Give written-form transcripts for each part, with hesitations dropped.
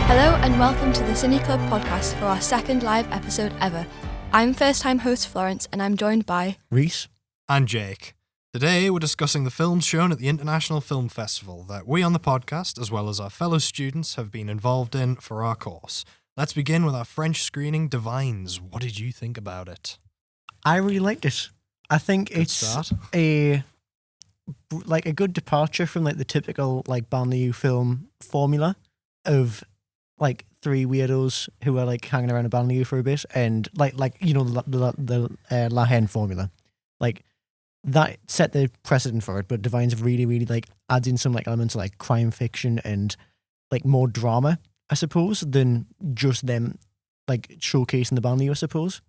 Hello and welcome to the Cine Club podcast for our second live episode ever. I'm first-time host Florence and I'm joined by Rhys and Jake. Today we're discussing the films shown at the International Film Festival that we on the podcast, as well as our fellow students, have been involved in for our course. Let's begin with our French screening, Divines. What did you think about it? I really liked it. I think Good it's start. a good departure from the typical banlieue film formula of three weirdos who are hanging around a banlieue for a bit, and the La Haine formula, that set the precedent for it. But Divines really adds in some elements of crime fiction and more drama, I suppose, than just them showcasing the banlieue, I suppose.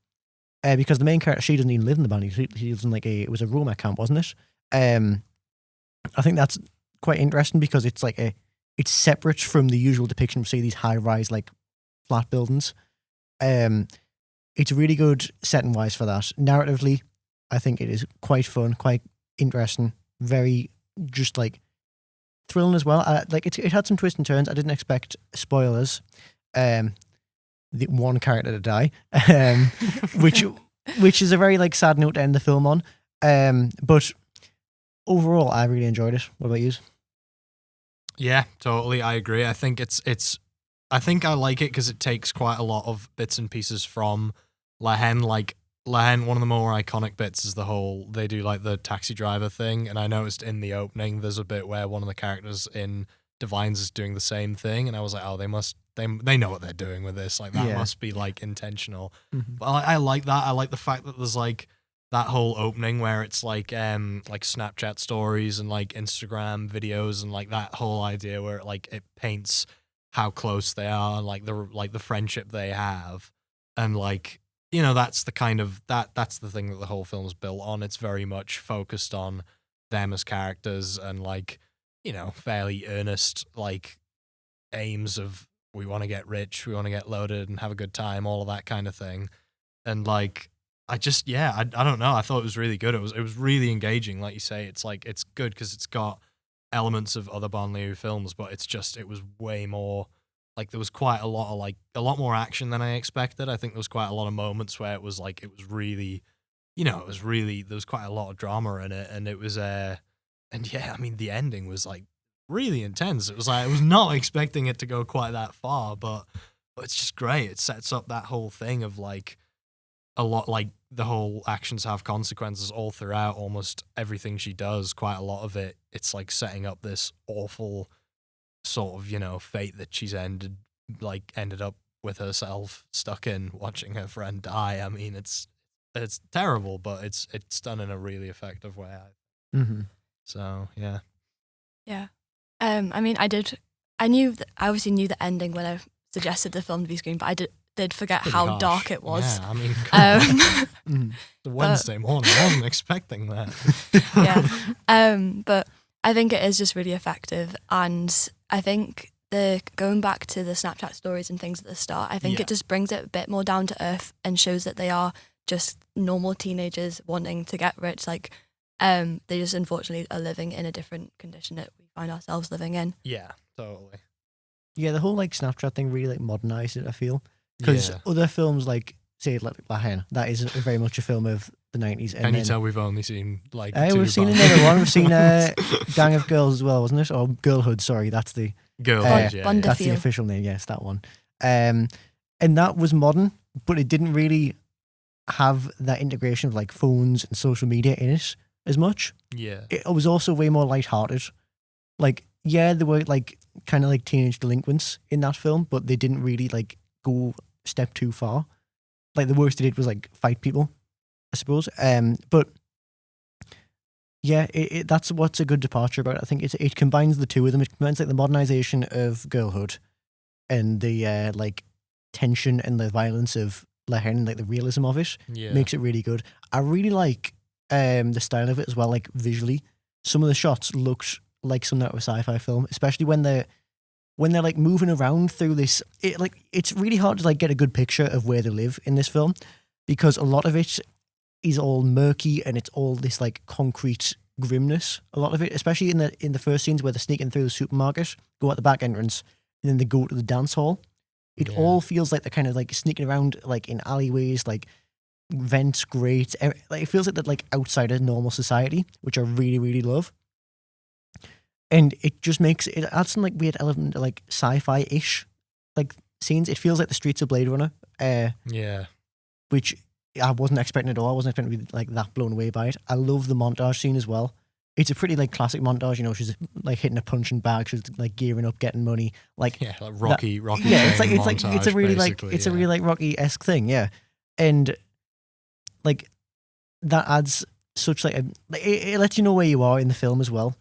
Because the main character, she doesn't even live in the banlieue. She lives in it was a Roma camp, wasn't it? I think that's quite interesting because it's it's separate from the usual depiction of, say, these high-rise, flat buildings. It's really good setting-wise for that. Narratively, I think it is quite fun, quite interesting, very just, thrilling as well. It had some twists and turns. I didn't expect spoilers. The one character to die, which is a very, sad note to end the film on. But overall, I really enjoyed it. What about you? Yeah, totally. I agree. I think I think I like it because it takes quite a lot of bits and pieces from La Haine. La Haine, one of the more iconic bits is they do the taxi driver thing. And I noticed in the opening, there's a bit where one of the characters in Divines is doing the same thing. And I was like, oh, they know what they're doing with this. That must be intentional. Mm-hmm. But I like that. I like the fact that there's that whole opening where it's Snapchat stories and Instagram videos and that whole idea where it paints how close they are, the friendship they have, and that's the kind of that's the thing that the whole film's built on. It's very much focused on them as characters and fairly earnest aims of, we want to get rich, we want to get loaded and have a good time, all of that kind of thing. And I don't know. I thought it was really good. It was really engaging. Like you say, it's good because it's got elements of other banlieue films, but it was way more, there was quite a lot more action than I expected. I think there was quite a lot of moments where it was really, there was quite a lot of drama in it, and it was, the ending was really intense. It was I was not expecting it to go quite that far, but it's just great. It sets up that whole thing of a lot, the whole actions have consequences all throughout almost everything she does. Quite a lot of it, it's setting up this awful sort of, fate that she's ended up with herself stuck in, watching her friend die. I mean, it's terrible, but it's done in a really effective way. Mm-hmm. So, yeah. Yeah. I obviously knew the ending when I suggested the film to be screened, but I did forget how harsh. Dark it was. Yeah, I mean, it's a Wednesday morning. I wasn't expecting that. Yeah. But I think it is just really effective, and I think going back to the Snapchat stories and things at the start, I think it just brings it a bit more down to earth and shows that they are just normal teenagers wanting to get rich. They just unfortunately are living in a different condition that we find ourselves living in. Yeah, totally. Yeah, the whole Snapchat thing really modernized it, I feel. Because other films say La Haine, that is very much a film of the 90s. And Can you tell we've only seen two we've seen another one. We've seen Gang of Girls as well, wasn't it? Or Girlhood, sorry, that's the Girlhood. That's the official name. Yes, that one. And that was modern, but it didn't really have that integration of phones and social media in it as much. Yeah, it was also way more lighthearted. There were kind of teenage delinquents in that film, but they didn't really go a step too far. The worst they did was fight people, I suppose. But yeah, that's what's a good departure about it. I think it combines the two of them. It combines the modernization of Girlhood and the tension and the violence of La Haine, the realism of it. Yeah. Makes it really good. I really like the style of it as well. Visually, some of the shots looked like something out of a sci-fi film, especially when they're moving around through this. It's really hard to get a good picture of where they live in this film, because a lot of it is all murky and it's all this concrete grimness. A lot of it, especially in the first scenes where they're sneaking through the supermarket, go out the back entrance, and then they go to the dance hall, It all feels like they're kind of like sneaking around like in alleyways, like vents, grates. Like it feels like they're like outside of normal society, which I really, really love. And it just it adds some like weird element of like sci-fi-ish like scenes. It feels like the streets of Blade Runner. Which I wasn't expecting at all. I wasn't expecting to be like that blown away by it. I love the montage scene as well. It's a pretty like classic montage, you know. She's like hitting a punching bag. She's like gearing up, getting money. Like Rocky. Yeah, it's a really montage, Rocky-esque thing. Yeah, and like that adds such like it lets you know where you are in the film as well.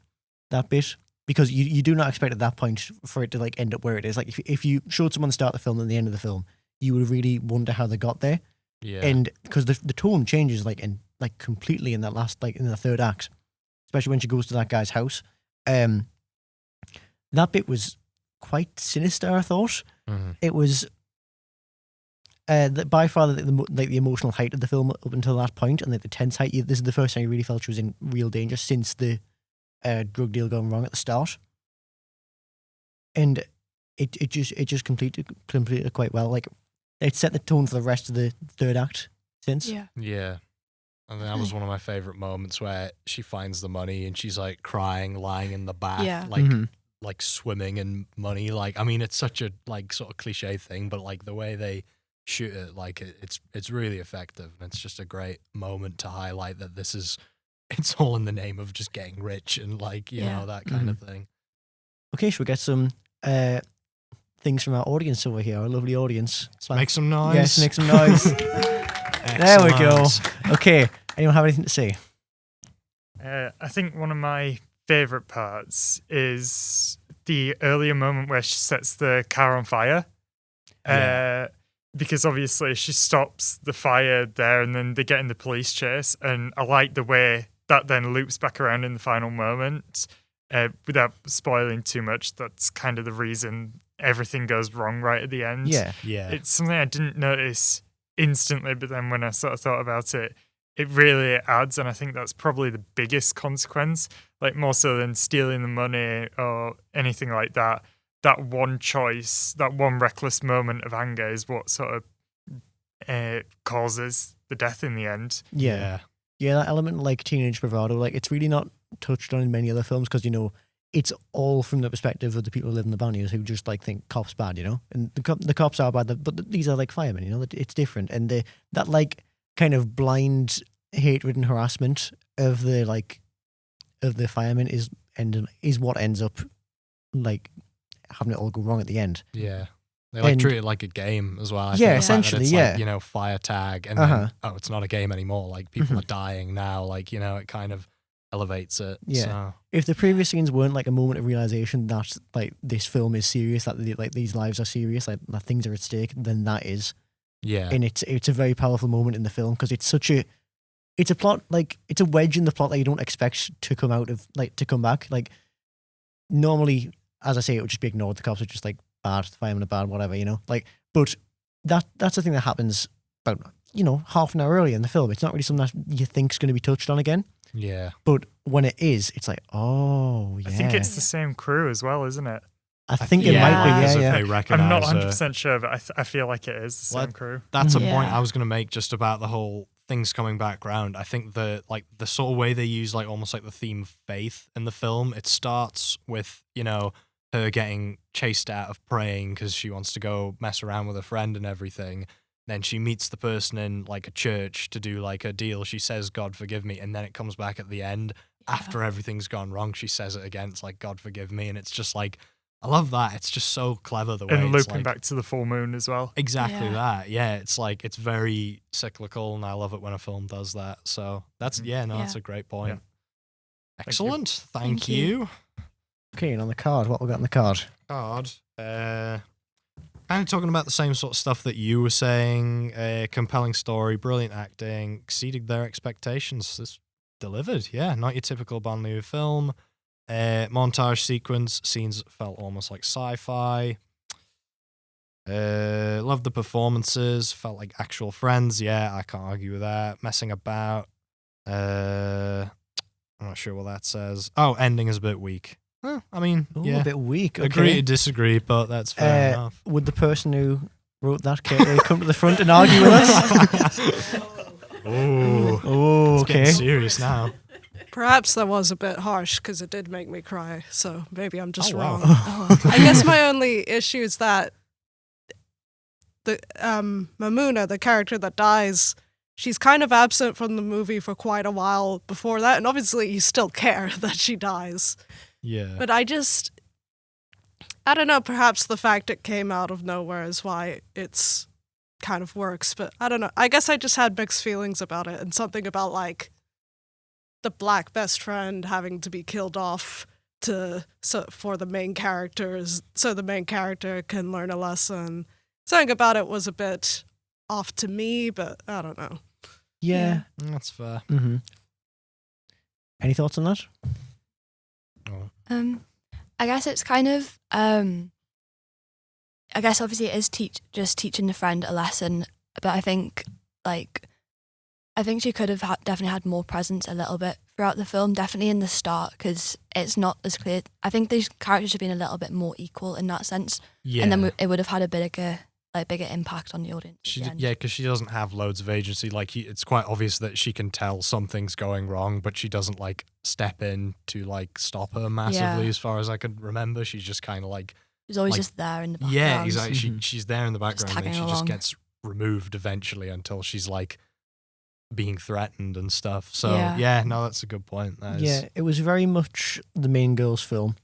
That bit, because you do not expect at that point for it to like end up where it is. Like if you showed someone the start of the film and the end of the film, you would really wonder how they got there. Yeah, and because the tone changes like completely in that last like in the third act. Especially when she goes to that guy's house. That bit was quite sinister, I thought. Mm-hmm. It was by far the emotional height of the film up until that point, and the tense height. This is the first time you really felt she was in real danger since the drug deal gone wrong at the start. And it just completed quite well. Like it set the tone for the rest of the third act since. Yeah. And that was one of my favorite moments where she finds the money and she's like crying, lying in the bath, like swimming in money. Like, I mean, it's such a like sort of cliche thing, but like the way they shoot it, like it's really effective. And it's just a great moment to highlight that it's all in the name of just getting rich and like, you know, that kind of thing. Okay, should we get some things from our audience over here, our lovely audience? Make some noise. Yes, make some noise. There we go. Okay, anyone have anything to say? I think one of my favourite parts is the earlier moment where she sets the car on fire. Because obviously she stops the fire there and then they get in the police chase. And I like the way that then loops back around in the final moment. Without spoiling too much, that's kind of the reason everything goes wrong right at the end. Yeah. It's something I didn't notice instantly, but then when I sort of thought about it, it really adds, and I think that's probably the biggest consequence, like more so than stealing the money or anything like that. That one choice, that one reckless moment of anger is what sort of causes the death in the end. Yeah, that element like teenage bravado, like it's really not touched on in many other films because, you know, it's all from the perspective of the people who live in the barriers who just like think cops bad, you know, and the cops are bad, but these are like firemen, you know, it's different, and that like kind of blind hatred and harassment of the firemen is what ends up like having it all go wrong at the end. Yeah, they like treat it like a game as well. Essentially, it's yeah. Like, you know, fire tag, and then it's not a game anymore. Like people are dying now. Like, you know, it kind of elevates it. Yeah. So. If the previous scenes weren't like a moment of realization that like this film is serious, that like these lives are serious, like that things are at stake, then that is. Yeah. And it's a very powerful moment in the film because it's a plot, like it's a wedge in the plot that you don't expect to come out of, like to come back. Like normally, as I say, it would just be ignored. The cops are just like bad, the firemen are bad, whatever, you know. Like, but that's the thing that happens about, you know, half an hour earlier in the film. It's not really something that you think's going to be touched on again. Yeah. But when it is, it's like, oh, yeah. I think it's the same crew as well, isn't it? I think it might be, yeah. I'm not 100% sure, but I feel like it is the same crew. That's a point I was going to make just about the whole things coming back round. I think the sort of way they use like almost like the theme of faith in the film, it starts with, you know, her getting chased out of praying because she wants to go mess around with a friend and everything. Then she meets the person in like a church to do like a deal. She says, God forgive me. And then it comes back at the end after everything's gone wrong. She says it again. It's like, God forgive me. And it's just like, I love that. It's just so clever the way and it's looping like, back to the full moon as well. Exactly that. Yeah, it's like it's very cyclical, and I love it when a film does that. So that's that's a great point. Yeah. Excellent. Thank you. Okay, and on the card, what we got on the card? Kind of talking about the same sort of stuff that you were saying. Compelling story, brilliant acting, exceeded their expectations. This delivered. Yeah, not your typical banlieue film. Montage sequence scenes felt almost like sci-fi. Loved the performances. Felt like actual friends. Yeah, I can't argue with that. Messing about. I'm not sure what that says. Oh, ending is a bit weak. I mean, A bit weak. Okay. Agree to disagree, but that's fair enough. Would the person who wrote that come to the front and argue with us? Oh, okay. It's getting serious now. Perhaps that was a bit harsh because it did make me cry. So maybe I'm just wow. wrong. I guess my only issue is that the Mamuna, the character that dies, she's kind of absent from the movie for quite a while before that, and obviously you still care that she dies. Yeah. But I don't know, perhaps the fact it came out of nowhere is why it's kind of works, but I don't know. I guess I just had mixed feelings about it, and something about like the black best friend having to be killed off for the main characters, so the main character can learn a lesson. Something about it was a bit off to me, but I don't know. Yeah. That's fair. Mm-hmm. Any thoughts on that? I guess it's kind of I guess obviously it is just teaching the friend a lesson, but I think she could have definitely had more presence a little bit throughout the film, definitely in the start, because it's not as clear. I think these characters should have been a little bit more equal in that sense, and then it would have had a bigger impact on the audience. Because she doesn't have loads of agency. Like it's quite obvious that she can tell something's going wrong, but she doesn't like step in to like stop her massively. As far as I could remember, she's just kind of like she's always just there in the background. Yeah, exactly. She's there in the background, and she along. just gets removed eventually until she's like being threatened and stuff. So that's a good point. Yeah, it was very much the main girl's film.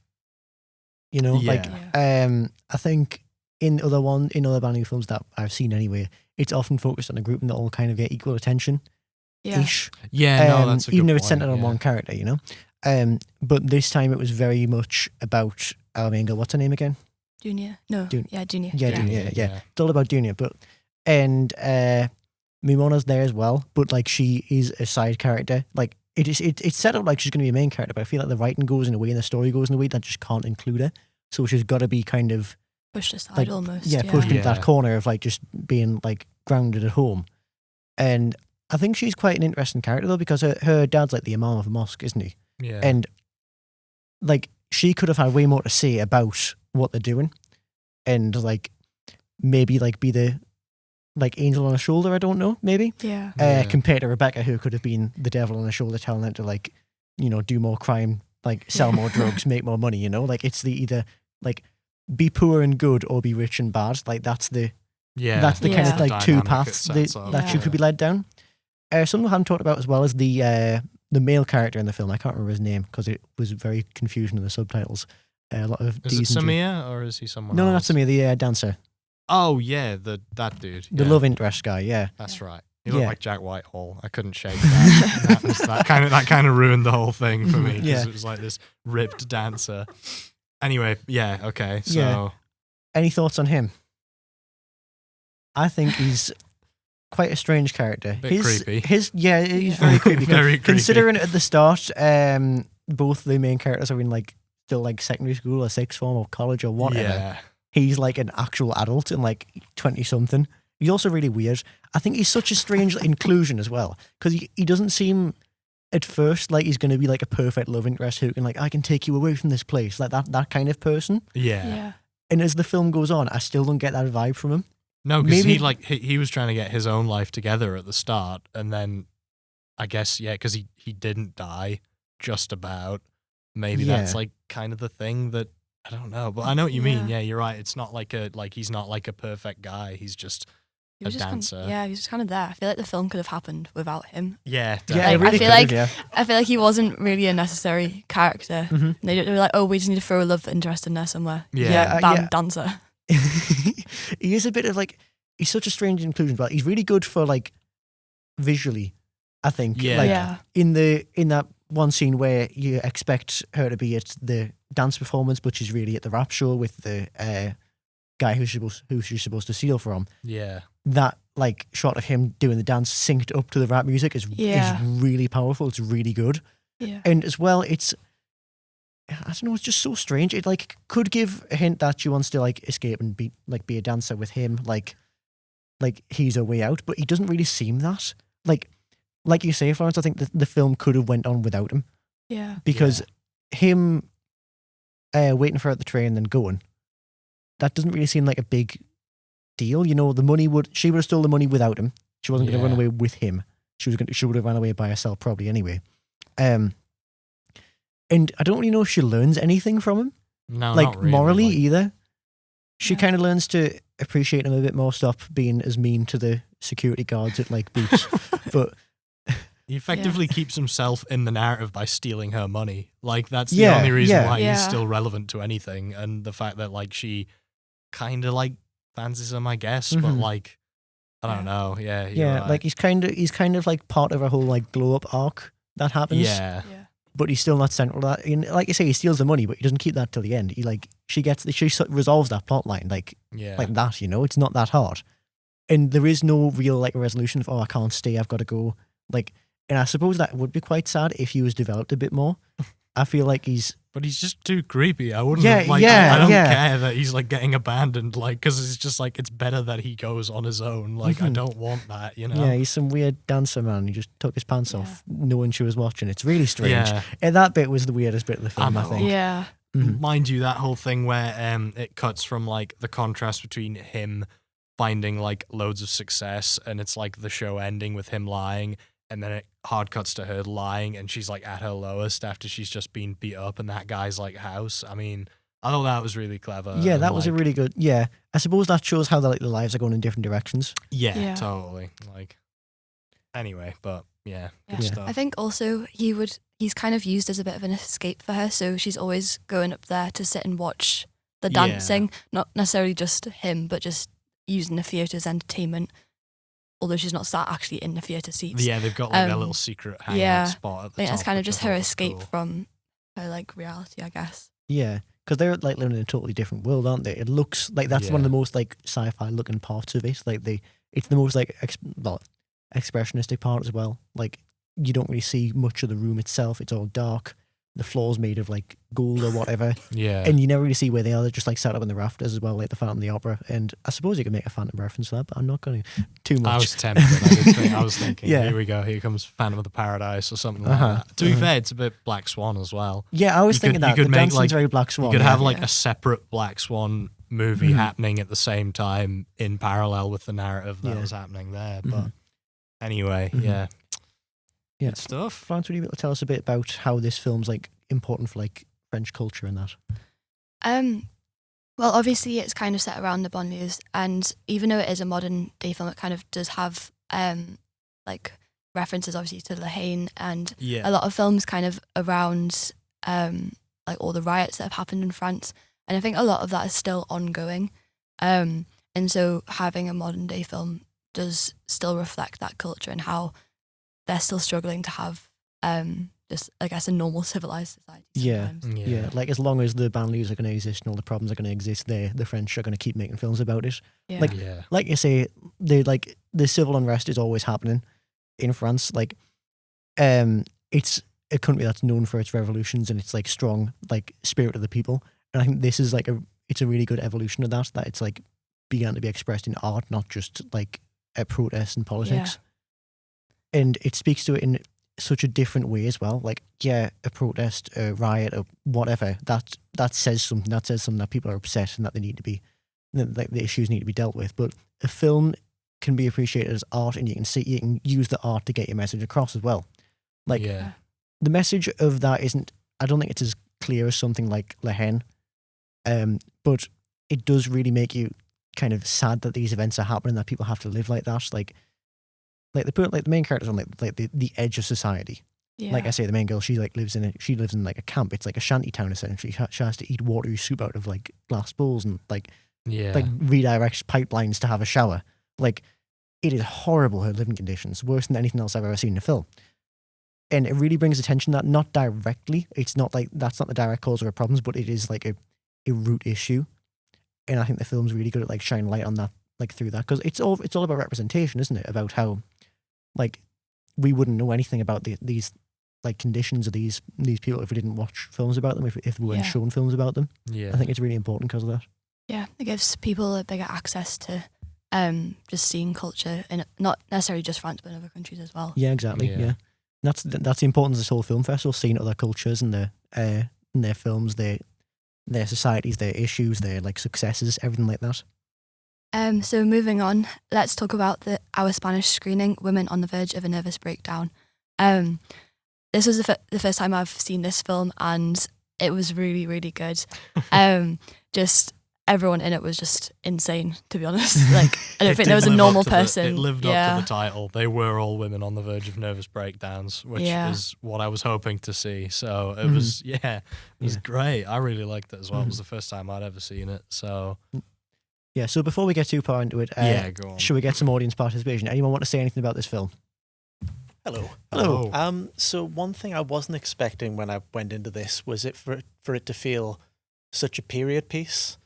You know, I think in other Banning films that I've seen anyway, it's often focused on a group and they all kind of get equal attention. Ish. Yeah, no, that's a good even point. if it's centered on one character, you know. But this time it was very much about our main girl. What's her name again? Junior. No. Junior. Junior. Yeah. It's all about Junior, and Mimona's there as well, but like she is a side character. Like it's set up like she's going to be a main character, but I feel like the writing goes in a way and the story goes in a way that just can't include her. So she's got to be kind of pushed aside like, almost. Yeah, pushed into that corner of like just being like grounded at home. And I think she's quite an interesting character though, because her dad's like the imam of a mosque, isn't he? Yeah. And like she could have had way more to say about what they're doing, and like maybe like be the like angel on her shoulder. I don't know, maybe. Yeah. Compared to Rebecca, who could have been the devil on her shoulder, telling her to like, you know, do more crime, like sell more drugs, make more money. You know, like it's the either like be poor and good or be rich and bad. Like that's the kind of like two paths that she could be led down. Something I haven't talked about as well is the male character in the film. I can't remember his name because it was very confusing in the subtitles. A lot of is it Samir or is he someone? No, else? not Samir, the dancer. Oh yeah, that dude. The love interest guy. Yeah, that's right. He looked like Jack Whitehall. I couldn't shake that. that kind of ruined the whole thing for me because it was like this ripped dancer. Anyway, okay. So, any thoughts on him? I think he's quite a strange character. Bit creepy. He's very creepy. Very creepy. Considering at the start, both the main characters are in like still like secondary school or sixth form or college or whatever. Yeah. He's like an actual adult and like 20-something. He's also really weird. I think he's such a strange inclusion as well, because he doesn't seem at first like he's going to be like a perfect love interest who can like, I can take you away from this place, like that kind of person. Yeah. And as the film goes on, I still don't get that vibe from him. No, because he was trying to get his own life together at the start, and then I guess because he didn't die just about. Maybe that's like kind of the thing that I don't know, but I know what you mean. Yeah, you're right. It's not like he's not like a perfect guy. He's just a dancer. He's just kind of there. I feel like the film could have happened without him. Yeah, it really I feel like he wasn't really a necessary character. Mm-hmm. They were like, oh, we just need to throw a love interest in there somewhere. Dancer. He is a bit of like, he's such a strange inclusion, but he's really good for like visually, I think. In that one scene where you expect her to be at the dance performance, but she's really at the rap show with the guy who she's supposed to steal from. Yeah. That like shot of him doing the dance synced up to the rap music is really powerful. It's really good. Yeah. And as well, I don't know, it's just so strange. It like could give a hint that she wants to like escape and be a dancer with him, like he's a way out, but he doesn't really seem that. Like you say, Florence, I think the film could have went on without him. Yeah. Because him waiting for her at the train, then going. That doesn't really seem like a big deal. You know, she would have stolen the money without him. She wasn't going to run away with him. She would have run away by herself probably anyway. And I don't really know if she learns anything from him. No, like not really, morally like- either. She kind of learns to appreciate him a bit more, stop being as mean to the security guards at like Boots. But he effectively keeps himself in the narrative by stealing her money. Like, that's the only reason why he's still relevant to anything. And the fact that, like, she kind of, like, fancies him, I guess. But, like, I don't know. Yeah. Yeah, right. like he's kind of like part of a whole like glow up arc that happens. Yeah. But he's still not central to that. And like you say, he steals the money, but he doesn't keep that till the end. She resolves that plot line like that. You know, it's not that hard, and there is no real like resolution of I can't stay, I've got to go. Like, and I suppose that would be quite sad if he was developed a bit more. I feel like But he's just too creepy. I wouldn't. Yeah, have, like, yeah, I don't yeah. care that he's like getting abandoned. Like, because it's just like it's better that he goes on his own. Like, I don't want that. You know. Yeah, he's some weird dancer man. He just took his pants off, knowing she was watching. It's really strange. Yeah. And that bit was the weirdest bit of the film, I know. think. Yeah. Mind you, that whole thing where it cuts from like the contrast between him finding like loads of success and it's like the show ending with him lying, and then it hard cuts to her lying and she's like at her lowest after she's just been beat up in that guy's like house. I mean, I thought that was really clever. Yeah, and, that was a like, really good. Yeah, I suppose that shows how the lives are going in different directions. Yeah, totally. Like, anyway, but good stuff. I think also he's kind of used as a bit of an escape for her, so she's always going up there to sit and watch the dancing, not necessarily just him, but just using the theatre as entertainment, although she's not sat actually in the theatre seats. Yeah, they've got like a little secret hangout spot at the I think top. that's kind of which just I her thought was escape cool. from her like reality, I guess. Yeah, because they're like living in a totally different world, aren't they? It looks like that's one of the most like sci-fi looking parts of it. Like it's the most like expressionistic part as well. Like you don't really see much of the room itself. It's all dark. The floor's made of like gold or whatever. Yeah. And you never really see where they are. They're just like sat up in the rafters as well, like the Phantom of the Opera. And I suppose you could make a Phantom reference to that, but I'm not going to too much. I was tempted. I was thinking, here we go. Here comes Phantom of the Paradise or something like that. To be fair, it's a bit Black Swan as well. Yeah, I was thinking that. The dancing's very Black Swan. You could have like a separate Black Swan movie happening at the same time in parallel with the narrative that was happening there. But anyway, yeah. Good stuff. Florence, would you be able to tell us a bit about how this film's like important for like French culture and that? Well, obviously it's kind of set around the banlieues, and even though it is a modern day film, it kind of does have like references obviously to Le Haine and a lot of films kind of around like all the riots that have happened in France, and I think a lot of that is still ongoing, and so having a modern day film does still reflect that culture and how they're still struggling to have just, I guess, a normal civilized society. Yeah. Like as long as the banlieues are going to exist and all the problems are going to exist there, the French are going to keep making films about it. Yeah. Like you say, the civil unrest is always happening in France. Like, it's a country that's known for its revolutions and its like strong like spirit of the people. And I think this is like it's a really good evolution of that. That it's like began to be expressed in art, not just like a protest and politics. And it speaks to it in such a different way as well. Like, a protest, a riot, or whatever, that says something. That says something that people are upset and that they need to be, like the issues need to be dealt with. But a film can be appreciated as art, and you can use the art to get your message across as well. Like, the message of that isn't, I don't think it's as clear as something like Le Haine, but it does really make you kind of sad that these events are happening, that people have to live like that. Like the main character's on like the edge of society. Yeah. Like I say, the main girl, she lives in like a camp. It's like a shanty town essentially. She has to eat watery soup out of like glass bowls and like redirects pipelines to have a shower. Like, it is horrible, her living conditions, worse than anything else I've ever seen in a film. And it really brings attention that not directly, it's not like that's not the direct cause of her problems, but it is like a root issue. And I think the film's really good at like shining light on that, like through that, because it's all about representation, isn't it? About how like we wouldn't know anything about these like conditions of these people if we didn't watch films about them, if we weren't shown films about them. Yeah, I think it's really important because of that. Yeah, it gives people a bigger access to just seeing culture in not necessarily just France but in other countries as well. Yeah, exactly. Yeah. That's the importance of this whole film festival, seeing other cultures and their films, their their societies, their issues, their like successes, everything like that. So moving on, let's talk about our Spanish screening, Women on the Verge of a Nervous Breakdown. This was the first time I've seen this film, and it was really, really good. Just everyone in it was just insane, to be honest. Like, I don't think there was a normal person. It lived up to the title. They were all women on the verge of nervous breakdowns, which is what I was hoping to see. So it was, it was great. I really liked it as well. It was the first time I'd ever seen it. So yeah. So before we get too far into it, go on. should we get some audience participation? Anyone want to say anything about this film? Hello. So one thing I wasn't expecting when I went into this was for it to feel such a period piece,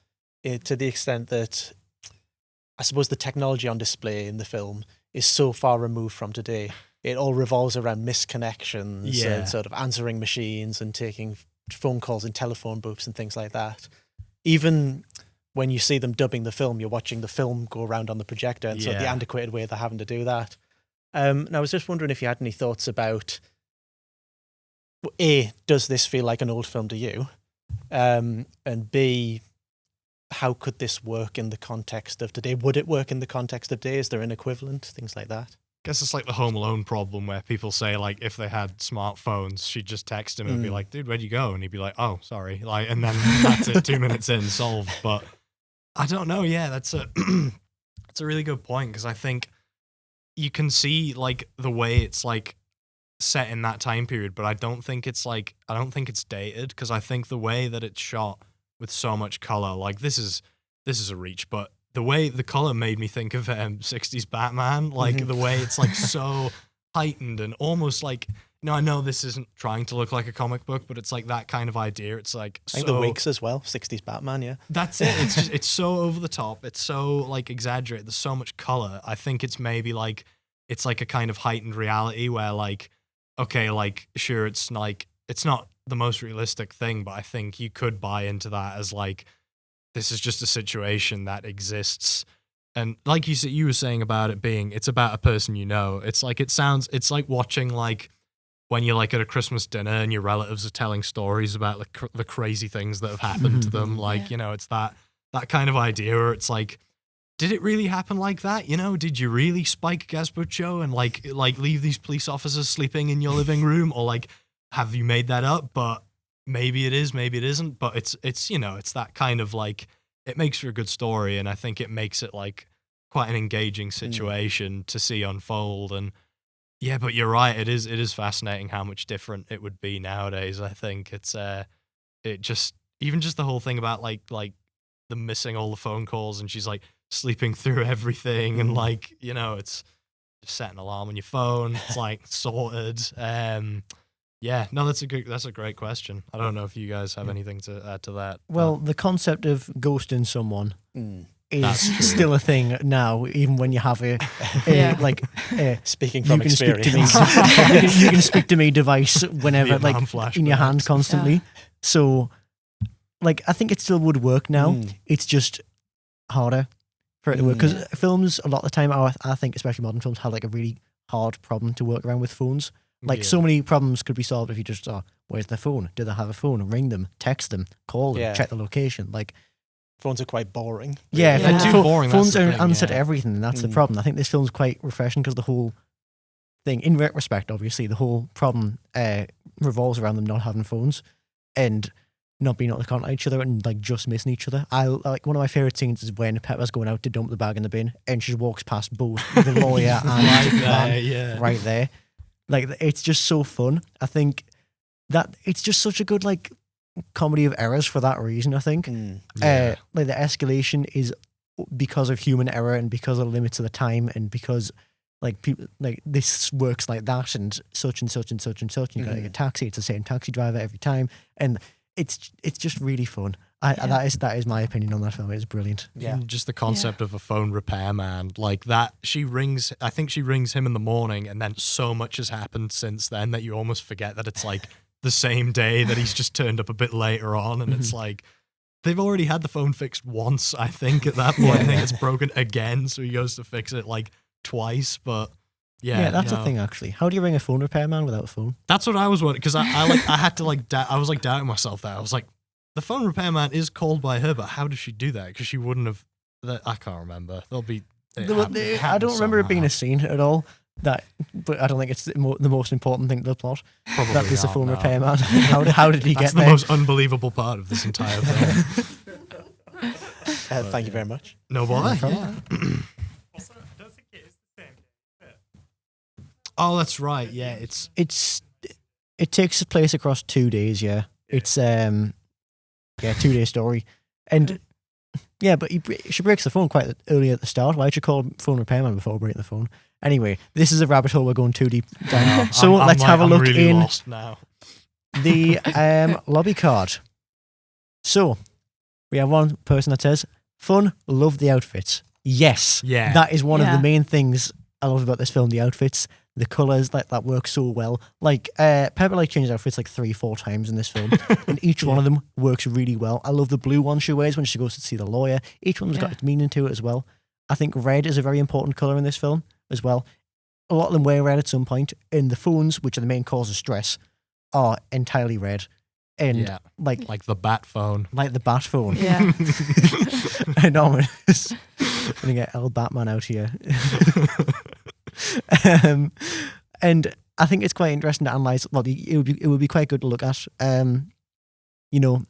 to the extent that I suppose the technology on display in the film is so far removed from today. It all revolves around misconnections and sort of answering machines and taking phone calls in telephone booths and things like that. Even when you see them dubbing the film, you're watching the film go around on the projector, and so the antiquated way they're having to do that. And I was just wondering if you had any thoughts about, A, does this feel like an old film to you? And B, how could this work in the context of today? Would it work in the context of today? Is there an equivalent? Things like that. I guess it's like the Home Alone problem where people say, like, if they had smartphones, she'd just text him and be like, dude, where'd you go? And he'd be like, oh, sorry. Like, and then that's it, 2 minutes in, solved. But I don't know. Yeah, that's a really good point, because I think you can see like the way it's like set in that time period, but I don't think it's dated, because I think the way that it's shot with so much color, like this is a reach, but the way the color made me think of 60s Batman, like the way it's like so heightened and almost like, I know this isn't trying to look like a comic book, but it's like that kind of idea. It's like I think the wigs as well, 60s Batman, yeah. That's it. It's just, it's so over the top. It's so like exaggerated. There's so much color. I think it's maybe like, it's like a kind of heightened reality where like, okay, like sure, it's like, it's not the most realistic thing, but I think you could buy into that as like, this is just a situation that exists. And like you were saying about it being, it's about a person you know. It's like, it's like watching like when you're like at a Christmas dinner and your relatives are telling stories about like the crazy things that have happened to them. Like, it's that kind of idea where it's like, did it really happen like that? Did you really spike Gaspuccio and like leave these police officers sleeping in your living room? Or like, have you made that up? But maybe it is, maybe it isn't. But it's it's that kind of like, it makes for a good story. And I think it makes it like quite an engaging situation to see unfold. And yeah, but you're right. It is fascinating how much different it would be nowadays. I think it's even just the whole thing about like them missing all the phone calls, and she's like sleeping through everything, and like it's just set an alarm on your phone. It's like sorted. That's a great question. I don't know if you guys have anything to add to that. Well, the concept of ghosting someone is still a thing now, even when you have speaking from experience. You can speak to me device whenever, like in your hand constantly. Yeah. So, like, I think it still would work now. It's just harder for it to work, because films a lot of the time, I think especially modern films, have like a really hard problem to work around with phones. Like so many problems could be solved if you just where's their phone? Do they have a phone? Ring them, text them, call them, check the location. Like, phones are quite boring. Yeah, they're too boring. Phones don't answer to everything, and that's the problem. I think this film's quite refreshing because the whole thing, in retrospect, obviously, the whole problem revolves around them not having phones and not being able to contact each other and like just missing each other. Like one of my favorite scenes is when Pepper's going out to dump the bag in the bin, and she walks past both the lawyer and right there. Like, it's just so fun. I think that it's just such a good like comedy of errors for that reason. I think like the escalation is because of human error and because of the limits of the time, and because like people like this works like that, and such and such and such and such. And you got to get a taxi. It's the same taxi driver every time, and it's just really fun. That is my opinion on that film. It's brilliant. Yeah, just the concept of a phone repairman, like that. I think she rings him in the morning, and then so much has happened since then that you almost forget that it's like the same day that he's just turned up a bit later on, and it's like they've already had the phone fixed once. I think at that point, I think it's broken again, so he goes to fix it like twice, but. Yeah, that's the thing actually. How do you ring a phone repairman without a phone? That's what I was wondering, because I had to I was like doubting myself there. I was like, the phone repairman is called by her, but how does she do that? Because she wouldn't have. I can't remember. There'll be. I don't remember it being a scene at all. But I don't think it's the most important thing to the plot. Probably that is the not, phone no. repairman. How did he That's get the there? most unbelievable part of this entire film. Thank you very much. No bother. Yeah. Also, I don't think it is the same. Oh, that's right. Yeah, It takes place across 2 days. Yeah, it's 2-day story, and yeah, but she breaks the phone quite early at the start. Why'd you call phone repairman before breaking the phone? Anyway, this is a rabbit hole we're going too deep down. So let's have a look really in lost now. the lobby card. So we have one person that says, "Fun, love the outfits." Yes, Yeah. that is one of Yeah. the main things I love about this film. The outfits, the colors, that work so well. Like Pepper changes outfits like 3-4 times in this film, and each one of them works really well. I love the blue one she wears when she goes to see the lawyer. Each one's got its meaning to it as well. I think red is a very important color in this film as well. A lot of them wear red at some point, and the phones, which are the main cause of stress, are entirely red. And Yeah. Like the bat phone. like the bat phone. Yeah. Enormous. Gonna get El Batman out here. And I think it's quite interesting to analyze. Well, it would be quite good to look at.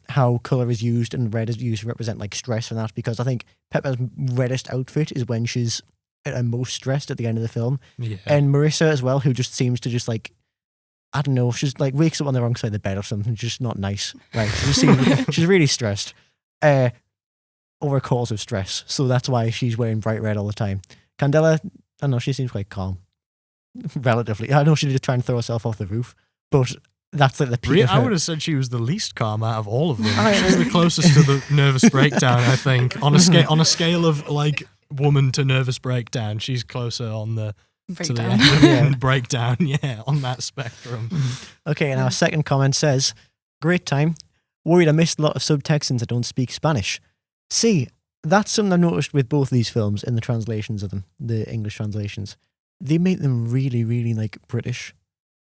How color is used and red is used to represent like stress and that. Because I think Pepper's reddest outfit is when she's at her most stressed at the end of the film, Yeah. and Marissa as well, who just seems to just like, I don't know, she's like wakes up on the wrong side of the bed or something. Just not nice. Like she's really stressed. Over a cause of stress. So that's why she's wearing bright red all the time. Candela, I don't know, she seems quite calm. Relatively. I know she did try and throw herself off the roof, but that's like the peak of her. I would have said she was the least calm out of all of them. She's the closest to the nervous breakdown, I think. On a scale of like woman to nervous breakdown, she's closer on the to the Breakdown. end of breakdown, on that spectrum. Okay, and our second comment says, "Great time. Worried I missed a lot of subtext since I don't speak Spanish." See, that's something I've noticed with both these films in the translations of them, the English translations. They make them really, really like British,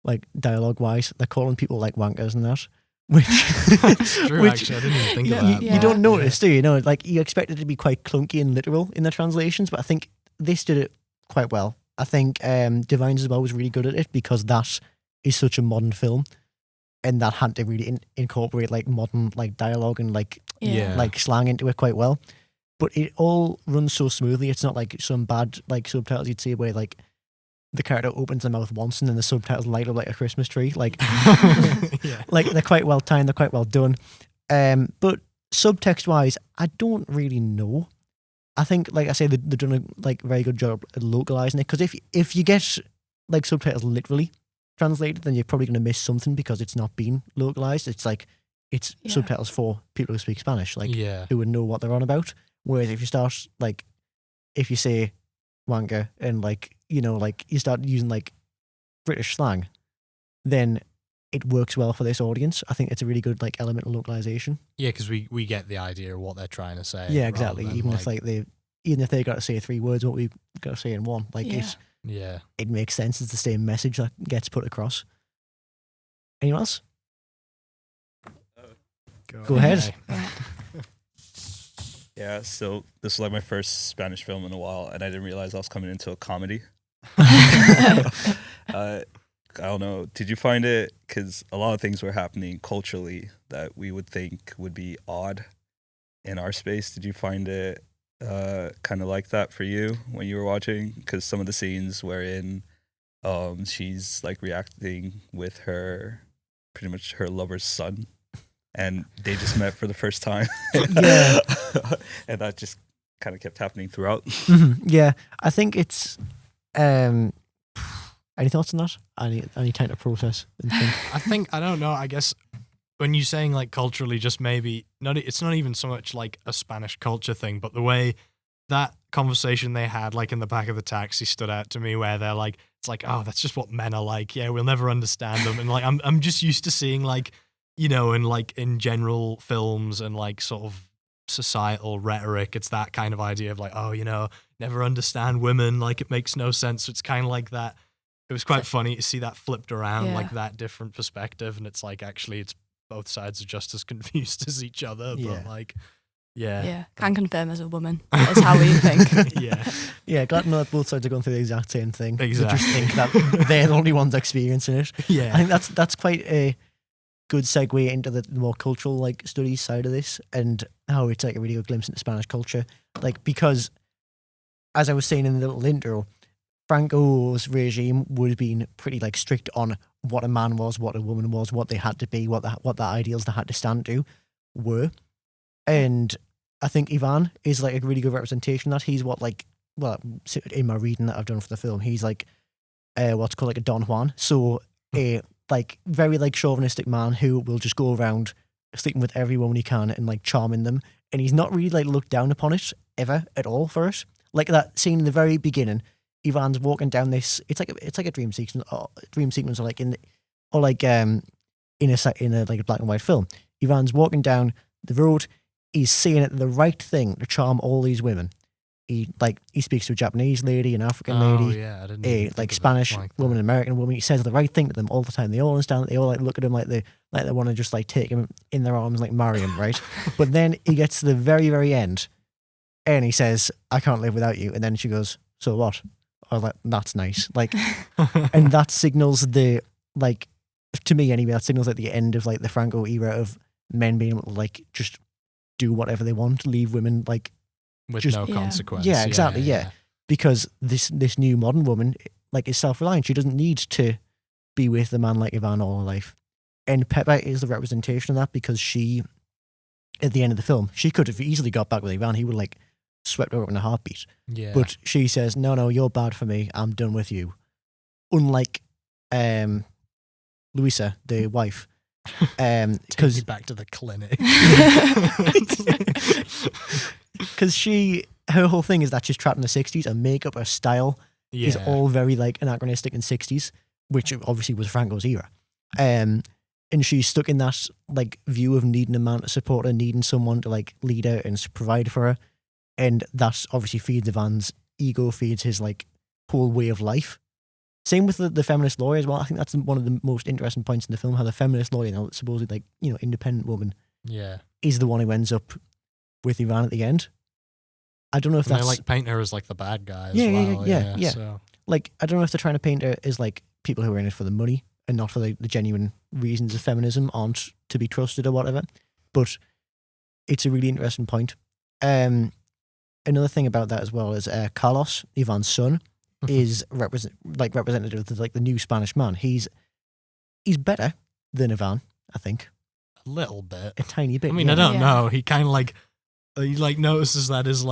like dialogue wise. They're calling people like wankers and that. Which, It's true, actually. I didn't even think of that. you don't notice, do you? Like you expect it to be quite clunky and literal in the translations, but I think this did it quite well. I think Divines as well was really good at it because that is such a modern film, and that had to really incorporate like modern like dialogue and like slang into it quite well. But it all runs so smoothly. It's not like some bad like subtitles you'd see where like the character opens their mouth once and then the subtitles light up like a Christmas tree. Like, like they're quite well timed. They're quite well done. But subtext wise, I don't really know. I think, like I say, they've done a like very good job at localizing it. Because if you get like subtitles literally translated, then you're probably going to miss something because it's not being localized. It's like it's subtitles for people who speak Spanish, like who would know what they're on about. Whereas if you start like, if you say wanker and like like you start using like British slang, then it works well for this audience. I think it's a really good like element of localization. Yeah, because we get the idea of what they're trying to say. Yeah, exactly. Even if they got to say 3 words, what we've got to say in one, like it makes sense. It's the same message that gets put across. Anyone else? Go ahead. Yeah, so this was like my first Spanish film in a while, and I didn't realize I was coming into a comedy. I don't know. Did you find it? Because a lot of things were happening culturally that we would think would be odd in our space. Did you find it kind of like that for you when you were watching? Because some of the scenes wherein she's like reacting with her, pretty much her lover's son, and they just met for the first time. Yeah. And that just kind of kept happening throughout. Mm-hmm. Yeah, I think it's. Any thoughts on that? Any time to process and think? I don't know. I guess when you're saying like culturally, just maybe it's not even so much like a Spanish culture thing, but the way that conversation they had, like in the back of the taxi, stood out to me. Where they're like, it's like, oh, that's just what men are like. Yeah, we'll never understand them. And like, I'm just used to seeing like, in general films and like sort of societal rhetoric, it's that kind of idea of like, oh, never understand women. Like it makes no sense. So it's kind of like that. It was quite funny to see that flipped around, like that different perspective. And it's like, actually, it's both sides are just as confused as each other. Yeah. But like, yeah. Can confirm as a woman. That is how we think. Yeah. Yeah, glad to know that both sides are going through the exact same thing. Exactly. They just think that they're the only ones experiencing it. Yeah. I think that's quite a good segue into the more cultural like studies side of this, and how it's like a really good glimpse into Spanish culture. Like, because as I was saying in the little intro, Franco's regime would have been pretty like strict on what a man was, what a woman was, what they had to be, what the ideals they had to stand to were. And I think Ivan is like a really good representation of that. He's what like, well, in my reading that I've done for the film, he's like what's called like a Don Juan. So a like very like chauvinistic man who will just go around sleeping with every woman he can and like charming them. And he's not really like looked down upon it ever at all for it. Like that scene in the very beginning, Ivan's walking down this. It's like a dream sequence, or like in a like a black and white film. Ivan's walking down the road. He's saying the right thing to charm all these women. He speaks to a Japanese lady, an African lady, yeah, I didn't a even think like of it Spanish like woman, that. an American woman. He says the right thing to them all the time. They all understand. They all like look at him like they want to just like take him in their arms, like marry him, right? But then he gets to the very, very end, and he says, "I can't live without you." And then she goes, "So what?" I was like, "That's nice." Like, and that signals the like, to me anyway, that signals at the end of like the Franco era of men being able to like just do whatever they want, leave women like. With just- no Yeah. consequence. Yeah, exactly, yeah. Because this new modern woman like is self-reliant. She doesn't need to be with a man like Ivan all her life. And Peppa is the representation of that, because she, at the end of the film, she could have easily got back with Ivan. He would like swept her up in a heartbeat. Yeah. But she says, no, you're bad for me. I'm done with you. Unlike Luisa, the wife. Take Because me back to the clinic. her whole thing is that she's trapped in the 60s, and makeup, her style is Yeah. all very like anachronistic in 60s, which obviously was Franco's era. And she's stuck in that like view of needing a man to support her, needing someone to like lead her and provide for her. And that obviously feeds Ivan's ego, feeds his like whole way of life. Same with the feminist lawyer as well. I think that's one of the most interesting points in the film, how the feminist lawyer, now supposedly like, you know, independent woman, Yeah. is the one who ends up with Ivan at the end. I don't know if And they that's like paint her as like the bad guy as Yeah, yeah, well. yeah. So like, I don't know if they're trying to paint her as like people who are in it for the money and not for the genuine reasons of feminism aren't to be trusted or whatever. But it's a really interesting point. Another thing about that as well is Carlos, Ivan's son, is representative of like the new Spanish man. He's better than Ivan, I think, a little bit. a tiny bit. I mean, yeah. I don't Yeah. know. He kind of like, he like notices that is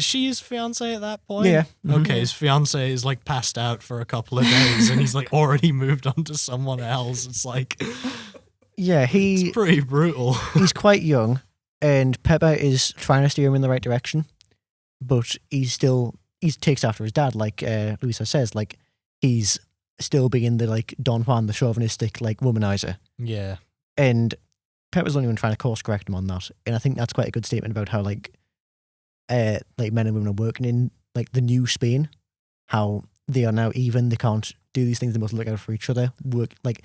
she his fiance at that point? Yeah. Mhm. Okay, his fiance is like passed out for a couple of days, and he's like already moved on to someone else. It's like, Yeah, it's pretty brutal. he's quite young, and Peppa is trying to steer him in the right direction, but he takes after his dad, like Luisa says, like he's still being the like Don Juan, the chauvinistic like womanizer, Yeah. and Peppa's the only one trying to course correct him on that. And I think that's quite a good statement about how like men and women are working in like the new Spain, how they are now even, they can't do these things, they must look out for each other, work like,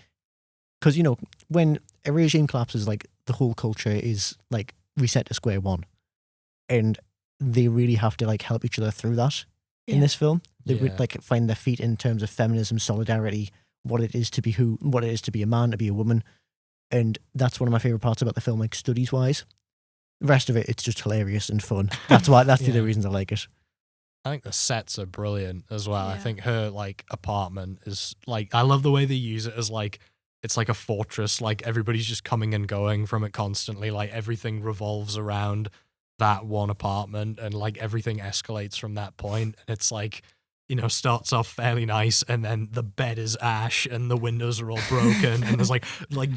because you know, when a regime collapses, like the whole culture is like reset to square one, and they really have to like help each other through that in Yeah. this film. They Yeah. would like find their feet in terms of feminism, solidarity, what it is to be what it is to be a man, to be a woman. And that's one of my favorite parts about the film, like studies wise. The rest of it, it's just hilarious and fun. That's the Yeah. other reasons I like it. I think the sets are brilliant as well. I Yeah. think her like apartment is like, I love the way they use it as like, it's like a fortress. Like everybody's just coming and going from it constantly. Like everything revolves around that one apartment, and like everything escalates from that point. And it's like, you know, starts off fairly nice, and then the bed is ash, and the windows are all broken, and there's like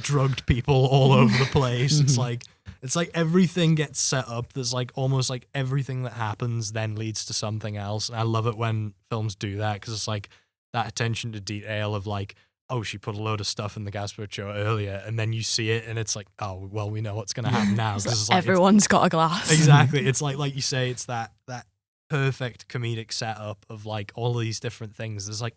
drugged people all over the place. It's like everything gets set up. There's like almost like everything that happens then leads to something else. And I love it when films do that, because it's like that attention to detail of like, oh, she put a load of stuff in the gazpacho earlier, and then you see it, and it's like, oh, well, we know what's going to happen now. 'Cause it's like, Everyone's got a glass. exactly. It's like you say, it's that perfect comedic setup of like all of these different things. There's like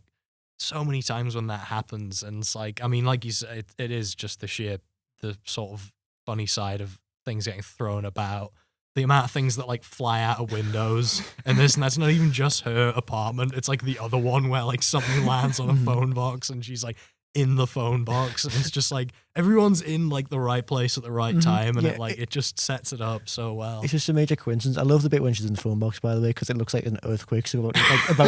so many times when that happens, and it's like, I mean, like you said, it is just the sheer the sort of funny side of things getting thrown about. The amount of things that like fly out of windows and that's not even just her apartment. It's like the other one where like something lands on a phone box and she's like in the phone box, and it's just like everyone's in like the right place at the right time, and it just sets it up so well. It's just a major coincidence. I love the bit when she's in the phone box, by the way, because it looks like an earthquake. So about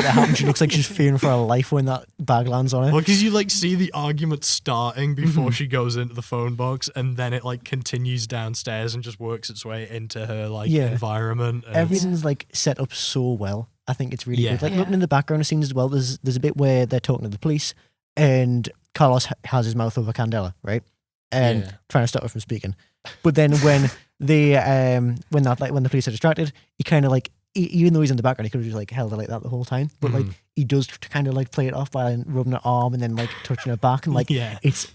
to happen. She looks like she's fearing for her life when that bag lands on her. Well, because you like see the argument starting before she goes into the phone box, and then it like continues downstairs and just works its way into her like environment. And everything's like set up so well. I think it's really good. Like looking in the background of scenes as well. There's a bit where they're talking to the police, and Carlos has his mouth over Candela, right? And trying to stop her from speaking. But then when when the police are distracted, he kind of like, even though he's in the background, he could have just like held her like that the whole time. But like he does kind of like play it off by rubbing her arm and then like touching her back, and like it's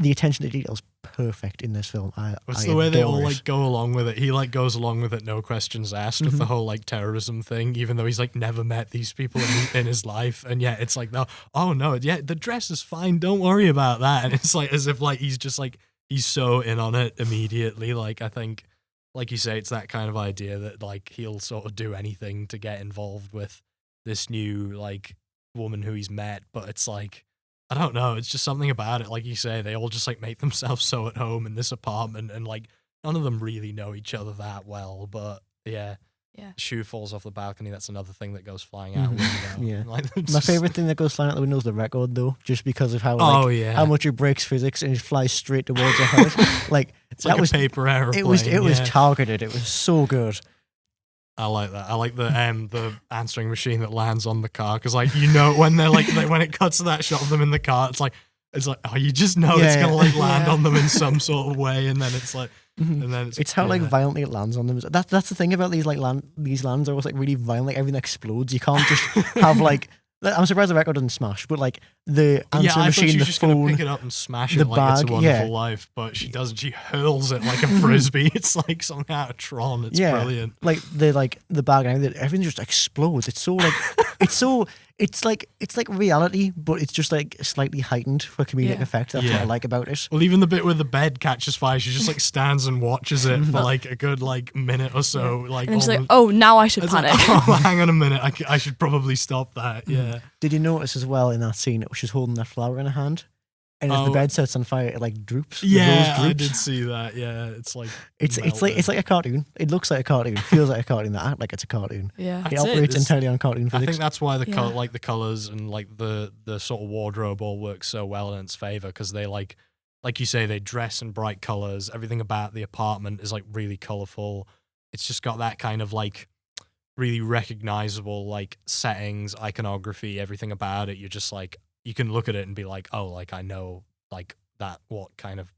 the attention to detail is perfect in this film. It's the way they all like go along with it. He like goes along with it, no questions asked, with the whole like terrorism thing, even though he's like never met these people in his life. And yeah, it's like, the dress is fine, don't worry about that. And it's like as if like he's just like he's so in on it immediately. Like I think, like you say, it's that kind of idea that like he'll sort of do anything to get involved with this new like woman who he's met. But it's like, I don't know, it's just something about it. Like you say, they all just like make themselves so at home in this apartment, and like none of them really know each other that well. But yeah. Shoe falls off the balcony. That's another thing that goes flying out. Yeah. Like, my favorite thing that goes flying out the window is the record, though, just because of how how much it breaks physics and it flies straight towards her head. Like it's like a paper airplane. It was targeted. It was so good. I like that. I like the answering machine that lands on the car, because like when they're like when it cuts to that shot of them in the car, it's like you just know it's gonna like land on them in some sort of way, and then it's like. And then it's how like violently it lands on them. That's the thing about these like these lands are always like really violent. Like everything explodes. You can't just have like. I'm surprised the record didn't smash, but like the answering machine, the just phone, gonna pick it up and smash the it like bag, It's a Wonderful Life, but she doesn't. She hurls it like a frisbee. It's like something out of Tron. It's brilliant. Like the bag and everything just explodes. It's so like it's like reality, but it's just like slightly heightened for comedic effect. That's what I like about it. Well, even the bit where the bed catches fire, she just like stands and watches it for like a good like minute or so. Like, and she's like, "Oh, now I should panic." Like, hang on a minute, I should probably stop that. Yeah. Did you notice as well in that scene she's holding that flower in her hand, and as the bed sets on fire, it like droops. Yeah, I did see that. Yeah, it's like it's like a cartoon. It looks like a cartoon. Feels like a cartoon. That act like it's a cartoon. Yeah, it operates entirely on cartoon physics. I think that's why the colors and like the sort of wardrobe all works so well in its favor, because they like you say, they dress in bright colors. Everything about the apartment is like really colorful. It's just got that kind of like really recognizable like settings, iconography, everything about it. You're just like, you can look at it and be like, oh, like I know like that, what kind of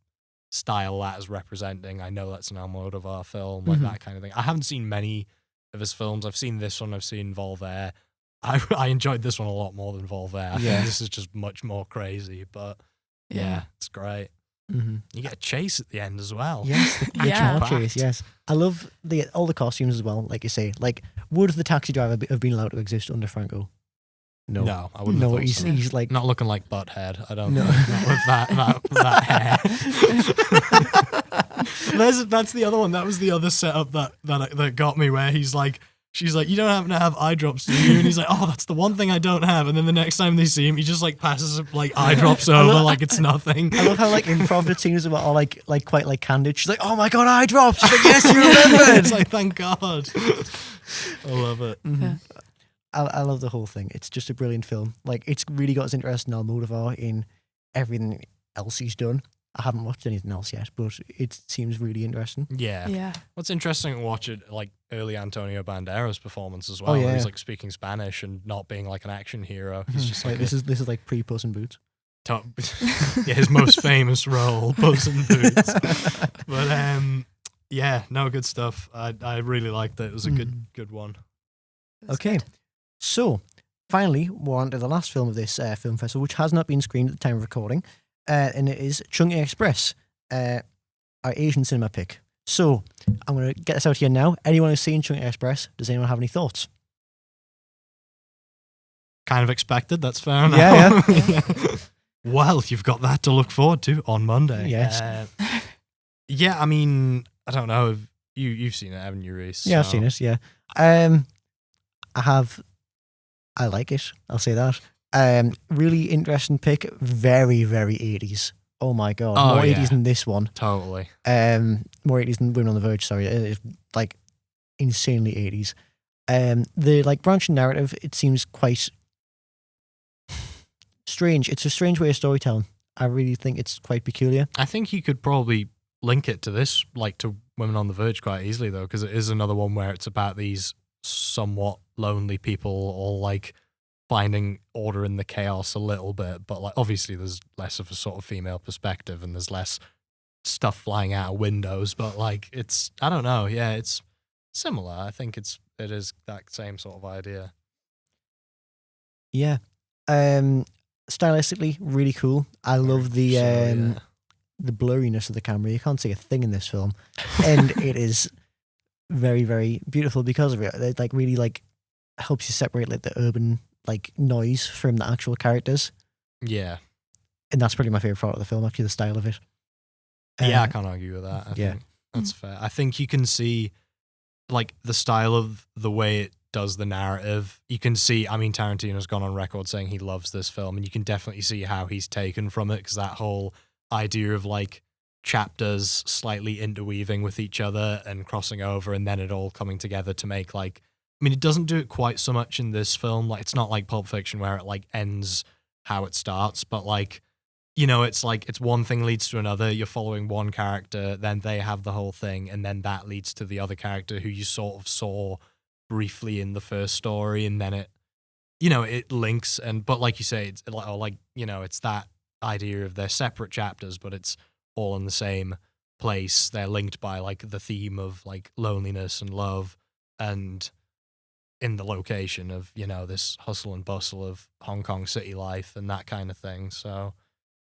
style that is representing. I know that's an Almodovar film, like that kind of thing. I haven't seen many of his films. I've seen this one, I've seen Voltaire. I enjoyed this one a lot more than Voltaire. I think this is just much more crazy, but yeah, it's great. You get a chase at the end as well. Yes, the actual chase. Yes, I love all the costumes as well. Like you say, like would the taxi driver have been allowed to exist under Franco? No, I wouldn't. No, have thought he's like not looking like Butthead. I don't. Know. Not with that hair. That's the other one. That was the other setup that got me, where he's like. She's like, you don't happen to have eye drops, do you? And he's like, oh, that's the one thing I don't have. And then the next time they see him, he just like passes like eye drops over like it's nothing. I love how like improv routines are all like quite like candid. She's like, oh my god, eye drops. She's like, yes, you remembered. It's like, thank God. I love it. Yeah. I love the whole thing. It's just a brilliant film. Like it's really got us interested in Almodovar in everything else he's done. I haven't watched anything else yet, but it seems really interesting. Yeah. What's interesting to watch it, like early Antonio Banderas performance as well, where he's like speaking Spanish and not being like an action hero. He's just like this is like pre-Puss in Boots. His most famous role, Puss in Boots. But good stuff. I really liked it. It was a good one. Okay, so finally we're on to the last film of this film festival, which has not been screened at the time of recording. And it is Chungking Express, our Asian cinema pick. So I'm going to get this out here now. Anyone who's seen Chungking Express, does anyone have any thoughts? Kind of expected, that's fair enough. Yeah. Well, you've got that to look forward to on Monday. Yes. Yeah, I mean, I don't know. You've seen it, haven't you, Rhys? Yeah, I've seen it. Yeah, I have. I like it. I'll say that. Really interesting pick. Very, very 80s. Oh my god, Oh, more yeah. 80s than this one. Totally. More 80s than Women on the Verge. Sorry, it's like insanely 80s. The like branching narrative, it seems quite strange. It's a strange way of storytelling. I really think it's quite peculiar. I think you could probably link it to this, like to Women on the Verge, quite easily, though, because it is another one where it's about these somewhat lonely people all like finding order in the chaos a little bit, but like obviously there's less of a sort of female perspective and there's less stuff flying out of windows, but like it's, I don't know, yeah, it's similar. I think it is that same sort of idea. Yeah. Stylistically, really cool. I love the the blurriness of the camera. You can't see a thing in this film, and it is very, very beautiful because of it. It like really like helps you separate like the urban like noise from the actual characters, Yeah. and that's probably my favorite part of the film. Actually, the style of it. Yeah, I can't argue with that. I think that's fair. I think you can see like the style of the way it does the narrative. You can see, I mean, Tarantino's gone on record saying he loves this film, and you can definitely see how he's taken from it, because that whole idea of like chapters slightly interweaving with each other and crossing over and then it all coming together to make like, I mean, it doesn't do it quite so much in this film. Like, it's not like Pulp Fiction where it like ends how it starts, but like, you know, it's like it's one thing leads to another. You're following one character, then they have the whole thing, and then that leads to the other character who you sort of saw briefly in the first story, and then it, you know, it links. And but like you say, it's like you know, it's that idea of they're separate chapters, but it's all in the same place. They're linked by like the theme of like loneliness and love, and in the location of, you know, this hustle and bustle of Hong Kong city life and that kind of thing. So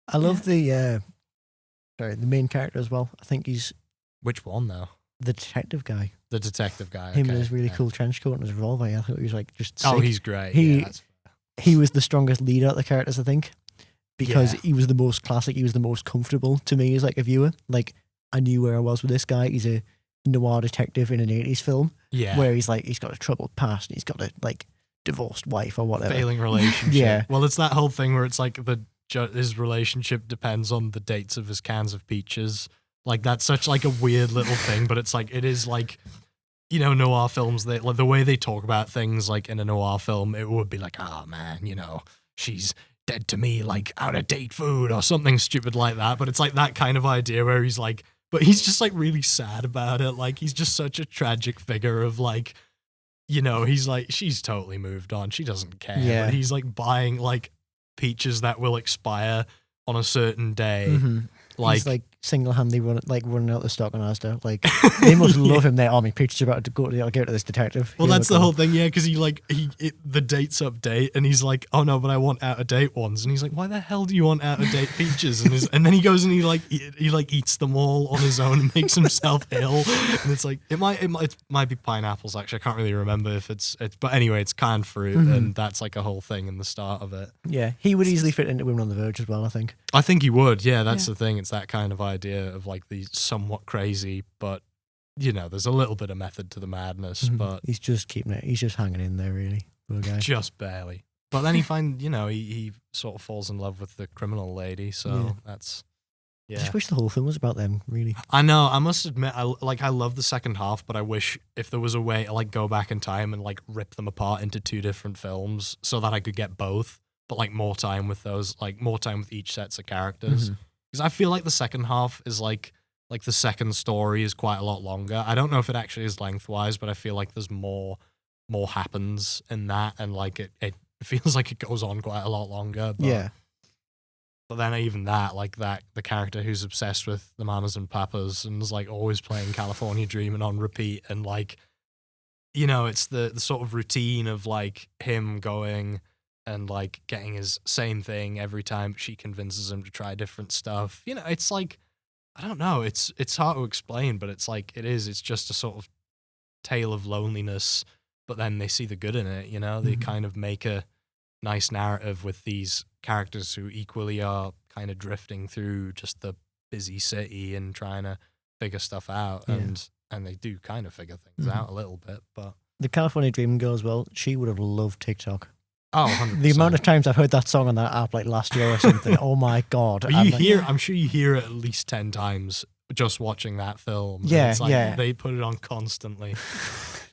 I love the main character as well. I think he's which one though? the detective guy. The detective guy. Him in okay, his really yeah. cool trench coat and his revolver. I thought he was like just Oh, sick. he's great. He- yeah, that's He was the strongest leader of the characters, I think, because Yeah. he was the most classic. He was the most comfortable to me as like a viewer. Like, I knew where I was with this guy. He's a noir detective in an 80s film yeah. where he's like, he's got a troubled past and he's got a like divorced wife or whatever. Failing relationship. Yeah. Well, it's that whole thing where it's like his relationship depends on the dates of his cans of peaches. Like, that's such like a weird little thing, but it's like, it is like, you know, noir films, they like the way they talk about things like in a noir film, it would be like, oh man, you know, she's dead to me, like out of date food or something stupid like that. But it's like that kind of idea where he's like, but he's just like really sad about it. Like, he's just such a tragic figure of like, you know, he's like, she's totally moved on. She doesn't care. Yeah. But he's like buying like peaches that will expire on a certain day. Mhm. Like, he's like single-handedly running out the stock on Asda. Like, they must love him there. Oh, my preacher's about to go to this detective. well, Here that's we the go. whole thing, yeah, because the dates update, and he's like, oh no, but I want out of date ones, and he's like, why the hell do you want out of date peaches? And then he goes and he eats them all on his own and makes himself ill, and it's like it might be pineapples actually. I can't really remember if it's but anyway, it's canned fruit, and that's like a whole thing in the start of it. Yeah, he would easily fit into Women on the Verge as well, I think. I think he would, yeah. That's the thing. It's that kind of idea of like the somewhat crazy, but you know, there's a little bit of method to the madness, but He's just keeping it. He's just hanging in there, really. Poor guy. just barely. But then he sort of falls in love with the criminal lady. So Yeah. that's I yeah. just wish the whole film was about them, really. I know. I must admit, I love the second half, but I wish if there was a way to like go back in time and like rip them apart into two different films so that I could get both, but like more time with those, like more time with each sets of characters. Because I feel like the second half is like the second story is quite a lot longer. I don't know if it actually is lengthwise, but I feel like there's more happens in that, and like it feels like it goes on quite a lot longer. But, Yeah. But then even that, like that, the character who's obsessed with the Mamas and Papas and is like always playing California Dreaming on repeat, and like, you know, it's the sort of routine of like him going and like getting his same thing every time she convinces him to try different stuff. You know, it's like, I don't know, it's hard to explain, but it's like it's just a sort of tale of loneliness, but then they see the good in it, you know? They kind of make a nice narrative with these characters who equally are kind of drifting through just the busy city and trying to figure stuff out, Yeah. and they do kind of figure things out a little bit, but The California Dreaming girl as well, she would have loved TikTok. 100%. The amount of times I've heard that song on that app like last year or something, oh my God. But I'm like, I'm sure you hear it at least 10 times just watching that film. And Yeah, it's like yeah. they put it on constantly.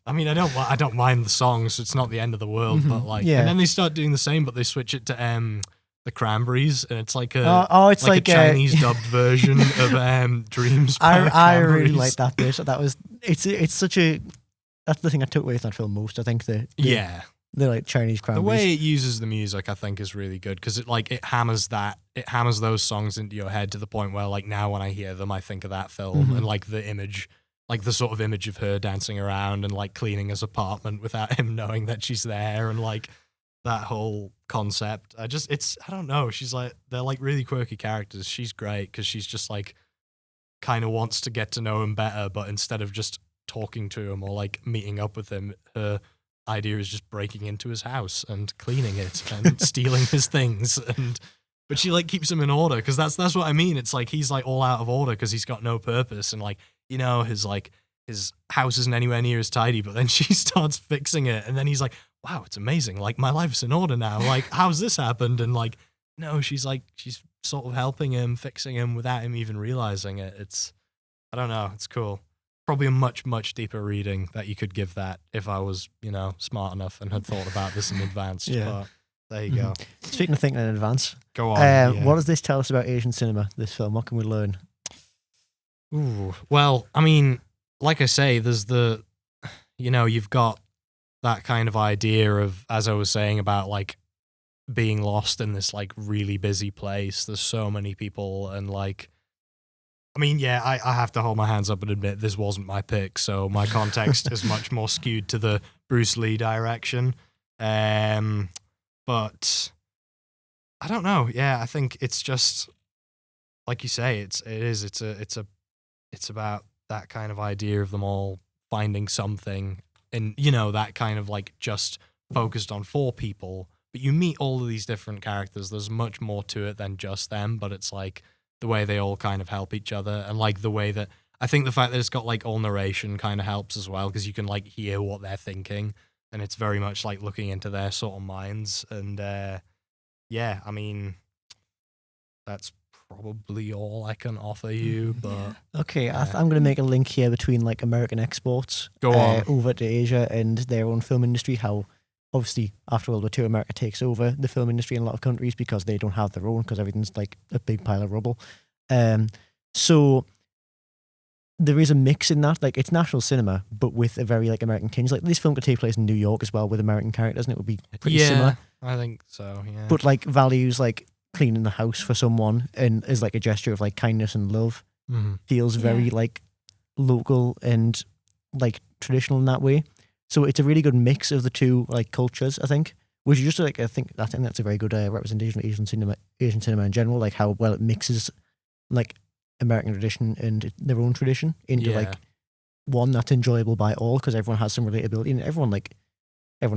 I mean, I don't mind the songs. It's not the end of the world, but like, Yeah. and then they start doing the same, but they switch it to the Cranberries, and it's like a it's like a Chinese dubbed version of Dreams. by the I really Cranberries. like that bit. That was it's such a that's the thing I took away from that film most. I think the like Chinese The cranberries. way it uses the music, I think, is really good because it hammers those songs into your head to the point where, like, now when I hear them, I think of that film and like the image, like the sort of image of her dancing around and like cleaning his apartment without him knowing that she's there, and like that whole concept. I don't know. They're like really quirky characters. She's great because she's just like kind of wants to get to know him better, but instead of just talking to him or like meeting up with him, her idea is just breaking into his house and cleaning it and stealing his things, but she like keeps him in order because that's what I mean. It's like he's like all out of order because he's got no purpose, and like, you know, his house isn't anywhere near as tidy, but then she starts fixing it, and then he's like, wow, it's amazing, like my life's in order now, like how's this happened? And like, no, she's sort of helping him, fixing him without him even realizing it. It's, I don't know, it's cool. Probably a much, much deeper reading that you could give that if I was, you know, smart enough and had thought about this in advance. Yeah. But there you go. Speaking of thinking in advance, Go on. what does this tell us about Asian cinema, this film? What can we learn? Ooh, well, I mean, like I say, there's you've got that kind of idea of, as I was saying, about like being lost in this like really busy place. There's so many people, and like, I mean, yeah, I have to hold my hands up and admit this wasn't my pick, so my context is much more skewed to the Bruce Lee direction. But I don't know. Yeah, I think it's just like you say. It's about that kind of idea of them all finding something, and you know, that kind of like just focused on 4 people. But you meet all of these different characters. There's much more to it than just them. But it's like the way they all kind of help each other, and like the way that I think the fact that it's got like all narration kind of helps as well, because you can like hear what they're thinking, and it's very much like looking into their sort of minds. And yeah, I mean, that's probably all I can offer you. But Okay, I'm going to make a link here between like American exports Go on. over to Asia and their own film industry. How obviously after World War II, America takes over the film industry in a lot of countries because they don't have their own, because everything's like a big pile of rubble. So there is a mix in that. Like, it's national cinema, but with a very like American tinge. Like, this film could take place in New York as well with American characters, and it would be pretty similar. I think so. Yeah, But like values like cleaning the house for someone and is like a gesture of like kindness and love feels very like local and like traditional in that way. So it's a really good mix of the two like cultures, I think. Which is just like I think that's a very good representation of Asian cinema in general. Like how well it mixes like American tradition and their own tradition into like one that's enjoyable by all, because everyone has some relatability, and everyone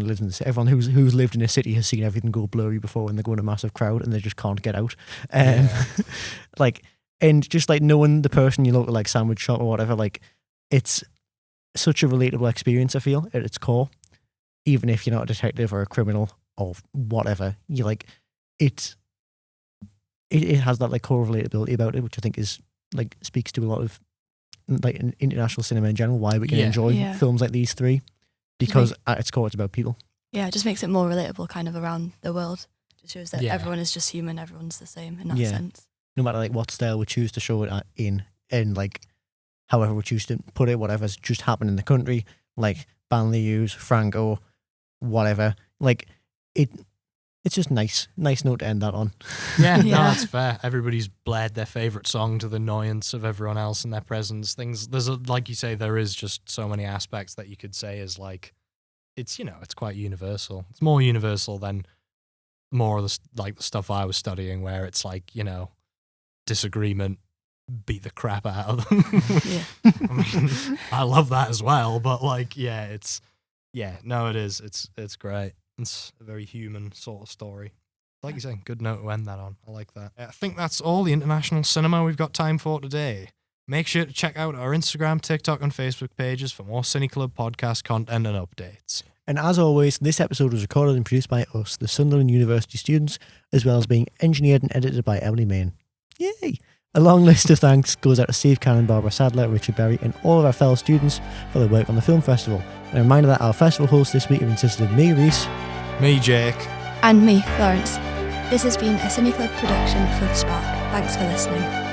lives in the city. Everyone who's lived in a city has seen everything go blurry before when they go in a massive crowd and they just can't get out. Like, and just like knowing the person you look at, like sandwich shop or whatever, like it's such a relatable experience, I feel, at its core. Even if you're not a detective or a criminal or whatever, you like it has that like core relatability about it, which I think is like speaks to a lot of like international cinema in general, why we can enjoy films like these three. Because at its core, it's about people. Yeah, it just makes it more relatable kind of around the world. It shows that everyone is just human, everyone's the same in that sense. No matter like what style we choose to show it in, and like however we choose to put it, whatever's just happened in the country, like Banlieues, Franco, whatever. Like it's just nice note to end that on. Yeah, no, that's fair. Everybody's blared their favourite song to the annoyance of everyone else in their presence. Like you say, there is just so many aspects that you could say is like, it's, you know, it's quite universal. It's more universal than more of the stuff I was studying, where it's like, you know, disagreement, beat the crap out of them. I mean, I love that as well, but like, it is. It's great. It's a very human sort of story. Like you say, good note to end that on. I like that. I think that's all the international cinema we've got time for today. Make sure to check out our Instagram, TikTok, and Facebook pages for more Cine Club podcast content and updates. And as always, this episode was recorded and produced by us, the Sunderland University students, as well as being engineered and edited by Emily Main. Yay! A long list of thanks goes out to Steve Cannon, Barbara Sadler, Richard Berry, and all of our fellow students for their work on the film festival. And a reminder that our festival hosts this week have consisted of me, Rhys, Me, Jake. And me, Florence. This has been a Cine Club production for The Spark. Thanks for listening.